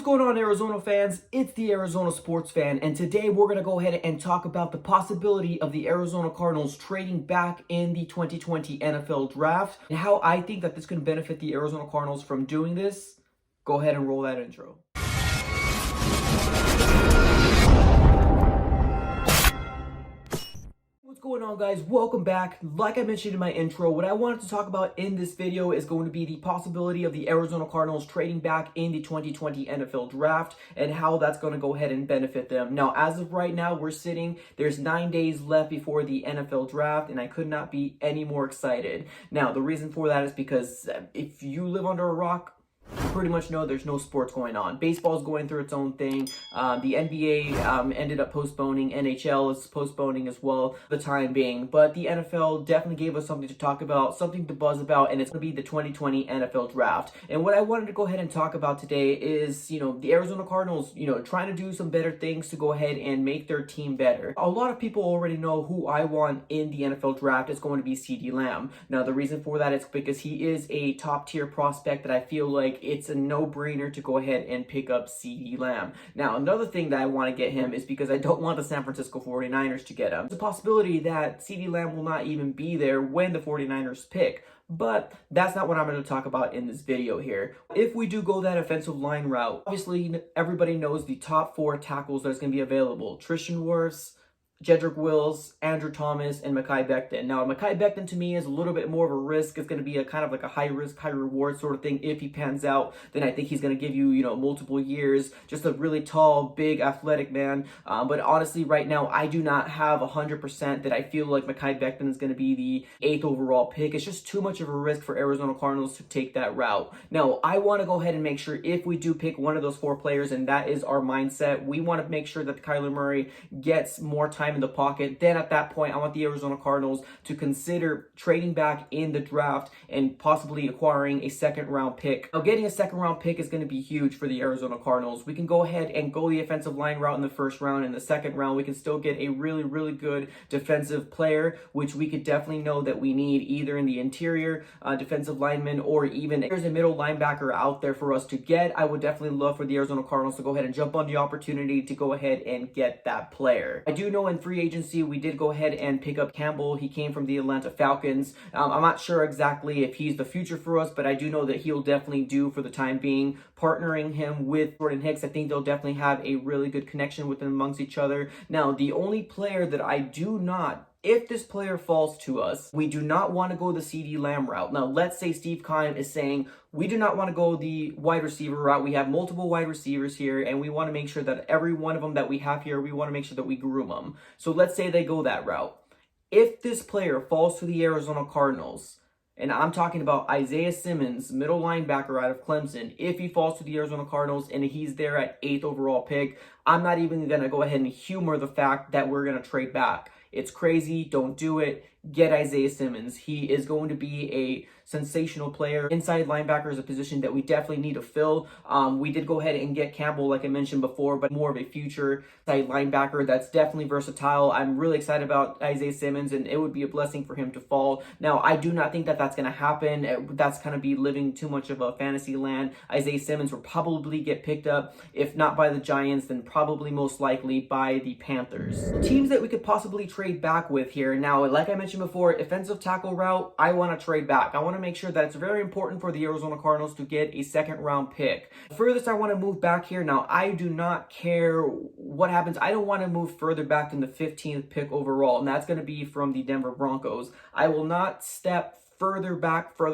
What's going on, Arizona fans? It's the Arizona Sports Fan, and today we're going to go ahead and talk about the possibility of the Arizona Cardinals trading back in the 2020 NFL Draft and how I think that this can benefit the Arizona Cardinals from doing this. Go ahead and roll that intro. What's going on, guys? Welcome back. Like I mentioned in my intro, what I wanted to talk about in this video is going to be the possibility of the Arizona Cardinals trading back in the 2020 NFL Draft and how that's going to go ahead and benefit them. Now, as of right now, there's 9 days left before the NFL Draft, and I could not be any more excited. Now, the reason for that is because if you live under a rock, you pretty much know there's no sports going on. Baseball's going through its own thing. The NBA ended up postponing. NHL is postponing as well for the time being. But the NFL definitely gave us something to talk about, something to buzz about, and it's going to be the 2020 NFL Draft. And what I wanted to go ahead and talk about today is, the Arizona Cardinals, trying to do some better things to go ahead and make their team better. A lot of people already know who I want in the NFL Draft. It's going to be CeeDee Lamb. Now, the reason for that is because he is a top-tier prospect that I feel like it's a no-brainer to go ahead and pick up CeeDee Lamb. Now, another thing that I want to get him is because I don't want the San Francisco 49ers to get him. There's a possibility that CeeDee Lamb will not even be there when the 49ers pick. But that's not what I'm going to talk about in this video here. If we do go that offensive line route, obviously everybody knows the top 4 tackles that's going to be available. Tristan Wirfs, Jedrick Wills, Andrew Thomas, and Mekhi Becton. Now, Mekhi Becton to me is a little bit more of a risk. It's going to be a kind of like a high risk, high reward sort of thing. If he pans out, then I think he's going to give you, multiple years. Just a really tall, big, athletic man. But honestly, right now, I do not have 100% that I feel like Mekhi Becton is going to be the 8th overall pick. It's just too much of a risk for Arizona Cardinals to take that route. Now, I want to go ahead and make sure if we do pick one of those 4 players, and that is our mindset, we want to make sure that Kyler Murray gets more time in the pocket. Then at that point, I want the Arizona Cardinals to consider trading back in the draft and possibly acquiring a 2nd round pick. Now, getting a 2nd round pick is going to be huge for the Arizona Cardinals. We can go ahead and go the offensive line route in the 1st round. In the 2nd round, we can still get a really, really good defensive player, which we could definitely know that we need either in the interior defensive lineman, or even if there's a middle linebacker out there for us to get. I would definitely love for the Arizona Cardinals to go ahead and jump on the opportunity to go ahead and get that player. I do know in free agency, we did go ahead and pick up Campbell. He came from the Atlanta Falcons. I'm not sure exactly if he's the future for us, but I do know that he'll definitely do for the time being. Partnering him with Jordan Hicks, I think they'll definitely have a really good connection with them amongst each other. Now, the only player that I do not, if this player falls to us, we do not want to go the CeeDee Lamb route. Now, let's say Steve Keim is saying, we do not want to go the wide receiver route. We have multiple wide receivers here, and we want to make sure that every one of them that we have here, we want to make sure that we groom them. So let's say they go that route. If this player falls to the Arizona Cardinals, and I'm talking about Isaiah Simmons, middle linebacker out of Clemson, if he falls to the Arizona Cardinals and he's there at 8th overall pick, I'm not even going to go ahead and humor the fact that we're going to trade back. It's crazy. Don't do it. Get Isaiah Simmons. He is going to be a sensational player. Inside linebacker is a position that we definitely need to fill. We did go ahead and get Campbell, like I mentioned before, but more of a future side linebacker that's definitely versatile. I'm really excited about Isaiah Simmons, and it would be a blessing for him to fall. Now, I do not think that that's going to happen. That's going to be living too much of a fantasy land. Isaiah Simmons will probably get picked up, if not by the Giants, then probably most likely by the Panthers. Teams that we could possibly trade back with here. Now, like I mentioned before, offensive tackle route, I want to trade back. I want to make sure that it's very important for the Arizona Cardinals to get a 2nd round pick. Furthest I want to move back here. Now, I do not care what happens. I don't want to move further back than the 15th pick overall, and that's going to be from the Denver Broncos. I will not step further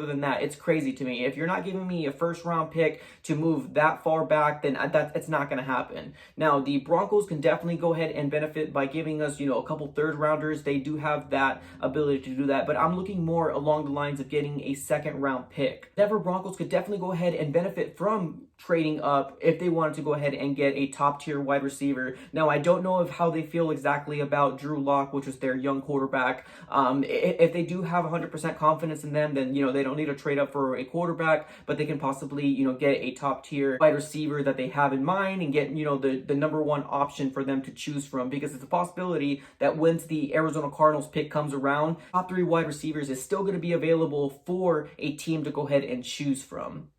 than that. It's crazy to me. If you're not giving me a 1st round pick to move that far back, then it's not going to happen. Now, the Broncos can definitely go ahead and benefit by giving us, a couple 3rd rounders. They do have that ability to do that, but I'm looking more along the lines of getting a 2nd round pick. Denver Broncos could definitely go ahead and benefit from trading up if they wanted to go ahead and get a top tier wide receiver. Now, I don't know of how they feel exactly about Drew Lock, which was their young quarterback. If they do have 100% confidence in them, then, they don't need to trade up for a quarterback, but they can possibly, get a top tier wide receiver that they have in mind and get, the number 1 option for them to choose from, because it's a possibility that once the Arizona Cardinals pick comes around, top 3 wide receivers is still going to be available for a team to go ahead and choose from.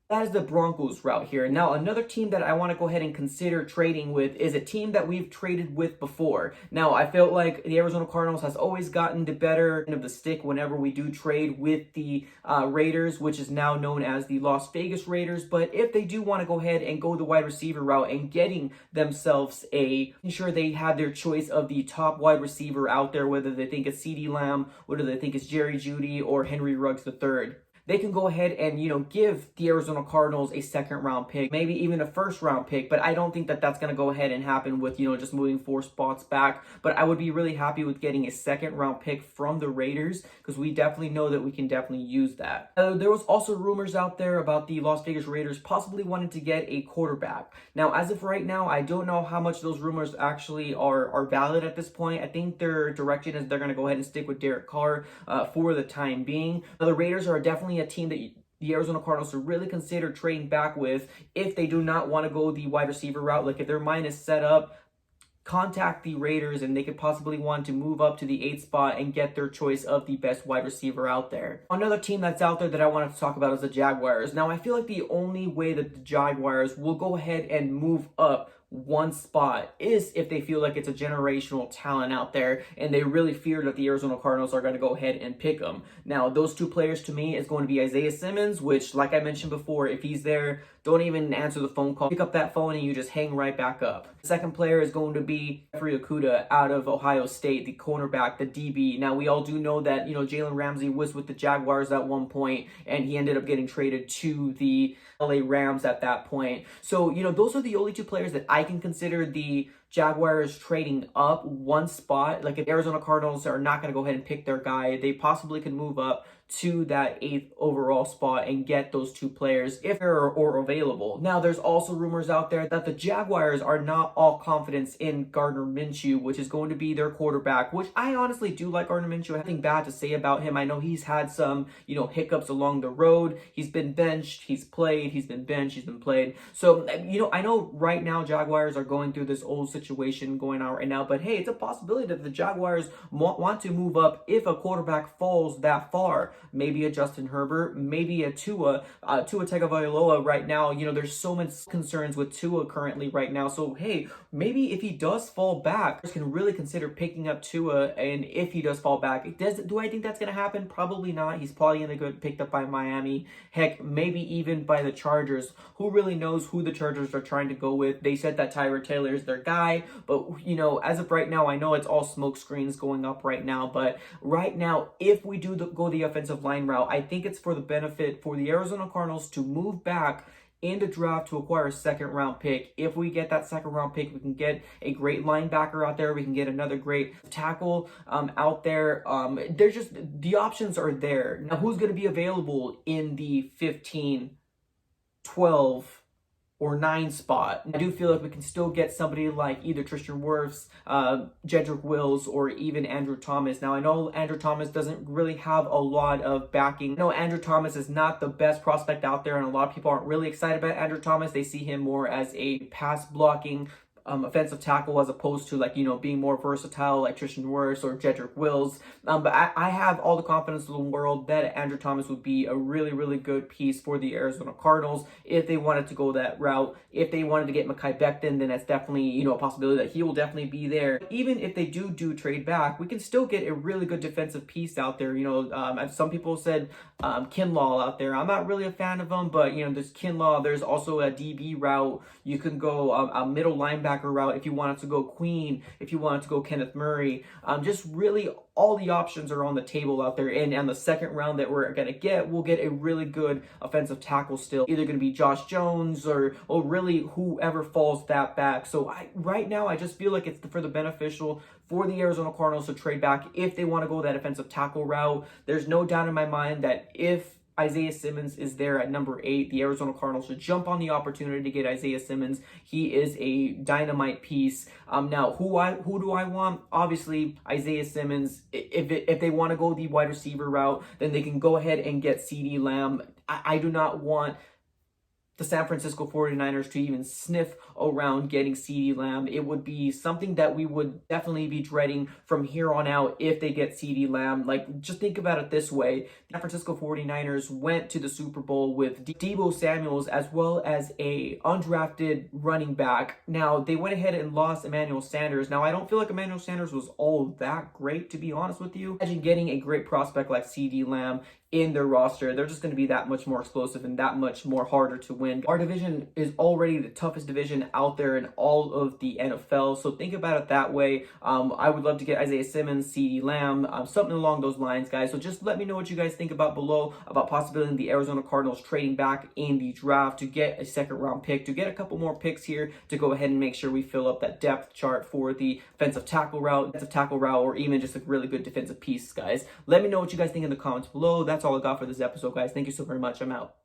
That is the Broncos route here. Now, another team that I want to go ahead and consider trading with is a team that we've traded with before. Now, I felt like the Arizona Cardinals has always gotten the better end of the stick whenever we do trade with the Raiders, which is now known as the Las Vegas Raiders. But if they do want to go ahead and go the wide receiver route and getting themselves ensure they have their choice of the top wide receiver out there, whether they think it's CeeDee Lamb, whether they think it's Jerry Jeudy or Henry Ruggs III. They can go ahead and, give the Arizona Cardinals a second round pick, maybe even a first round pick, but I don't think that that's going to go ahead and happen with, just moving 4 spots back. But I would be really happy with getting a second round pick from the Raiders, because we definitely know that we can definitely use that. There was also rumors out there about the Las Vegas Raiders possibly wanting to get a quarterback. Now, as of right now, I don't know how much those rumors actually are valid at this point. I think their direction is they're going to go ahead and stick with Derek Carr for the time being. Now, the Raiders are definitely a team that the Arizona Cardinals should really consider trading back with if they do not want to go the wide receiver route. Like if their mind is set up, contact the Raiders and they could possibly want to move up to the 8th spot and get their choice of the best wide receiver out there. Another team that's out there that I wanted to talk about is the Jaguars. Now, I feel like the only way that the Jaguars will go ahead and move up 1 spot is if they feel like it's a generational talent out there and they really fear that the Arizona Cardinals are going to go ahead and pick them. Now, those 2 players to me is going to be Isaiah Simmons, which, like I mentioned before, if he's there, don't even answer the phone call. Pick up that phone and you just hang right back up. The second player is going to be Jeffrey Okudah out of Ohio State, the cornerback, the DB. Now, we all do know that, Jalen Ramsey was with the Jaguars at one point and he ended up getting traded to the LA Rams at that point. So, those are the only 2 players that I can consider the Jaguars trading up 1 spot. Like if Arizona Cardinals are not going to go ahead and pick their guy, they possibly could move up to that 8th overall spot and get those 2 players if they're or available. Now, there's also rumors out there that the Jaguars are not all confidence in Gardner Minshew, which is going to be their quarterback, which I honestly do like Gardner Minshew. Nothing bad to say about him. I know he's had some, hiccups along the road. He's been benched, he's played, he's been benched, he's been played. So, I know right now Jaguars are going through this old situation going on right now, but hey, it's a possibility that the Jaguars want to move up if a quarterback falls that far. Maybe a Justin Herbert, maybe a Tua Tagovailoa right now. There's so much concerns with Tua currently right now. So, hey, maybe if he does fall back, can really consider picking up Tua. And if he does fall back, do I think that's going to happen? Probably not. He's probably going to get picked up by Miami. Heck, maybe even by the Chargers. Who really knows who the Chargers are trying to go with? They said that Tyrod Taylor is their guy. But, as of right now, I know it's all smoke screens going up right now. But right now, if we do go the offensive line route, I think it's for the benefit for the Arizona Cardinals to move back in the draft to acquire a second round pick. If we get that second round pick, we can get a great linebacker out there. We can get another great tackle out there. There's just, the options are there. Now, who's going to be available in the 15, 12, or 9 spot? I do feel like we can still get somebody like either Tristan Wirfs, Jedrick Wills, or even Andrew Thomas. Now, I know Andrew Thomas doesn't really have a lot of backing. No, Andrew Thomas is not the best prospect out there, and a lot of people aren't really excited about Andrew Thomas. They see him more as a pass blocking offensive tackle as opposed to being more versatile like Tristan Wirfs or Jedrick Wills. But I have all the confidence in the world that Andrew Thomas would be a really, really good piece for the Arizona Cardinals if they wanted to go that route. If they wanted to get Mekhi Becton, then that's definitely, a possibility that he will definitely be there. Even if they do trade back, we can still get a really good defensive piece out there. Some people said Kinlaw out there. I'm not really a fan of him, but, there's Kinlaw. There's also a DB route. You can go a middle linebacker route if you wanted to go Queen, if you wanted to go Kenneth Murray. Just really all the options are on the table out there. And on the second round that we're going to get, we'll get a really good offensive tackle still. Either going to be Josh Jones or really whoever falls that back. So right now, I just feel like it's for the beneficial for the Arizona Cardinals to trade back if they want to go that offensive tackle route. There's no doubt in my mind that if Isaiah Simmons is there at number 8, the Arizona Cardinals should jump on the opportunity to get Isaiah Simmons. He is a dynamite piece. Now, who do I want? Obviously, Isaiah Simmons. If they want to go the wide receiver route, then they can go ahead and get CeeDee Lamb. I do not want the San Francisco 49ers to even sniff around getting CeeDee Lamb. It would be something that we would definitely be dreading from here on out if they get CeeDee Lamb. Like, just think about it this way. San Francisco 49ers went to the Super Bowl with Deebo Samuels as well as a undrafted running back. Now, they went ahead and lost Emmanuel Sanders. Now, I don't feel like Emmanuel Sanders was all that great, to be honest with you. Imagine getting a great prospect like CeeDee Lamb in their roster. They're just going to be that much more explosive and that much more harder to win. Our division is already the toughest division out there in all of the NFL, so think about it that way. I would love to get Isaiah Simmons, CeeDee Lamb, something along those lines, guys. So just let me know what you guys think about below about possibility of the Arizona Cardinals trading back in the draft to get a second-round pick, to get a couple more picks here to go ahead and make sure we fill up that depth chart for the defensive tackle route, or even just a really good defensive piece, guys. Let me know what you guys think in the comments below. That's all I got for this episode, guys. Thank you so very much. I'm out.